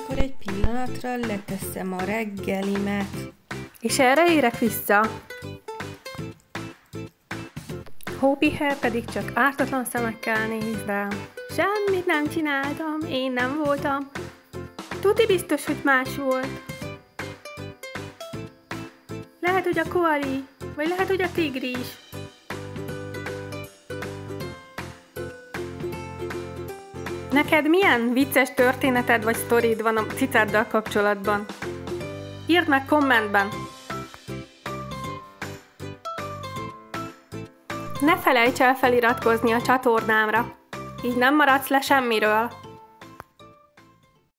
akkor egy pillanatra leteszem a reggelimet. És erre érek vissza. Hópiher pedig csak ártatlan szemekkel néz rám. Semmit nem csináltam, én nem voltam. Tuti biztos, hogy más volt. Lehet, hogy a koali, vagy lehet, hogy a tigris. Neked milyen vicces történeted vagy sztorid van a cicáddal kapcsolatban? Írd meg kommentben! Ne felejts el feliratkozni a csatornámra, így nem maradsz le semmiről.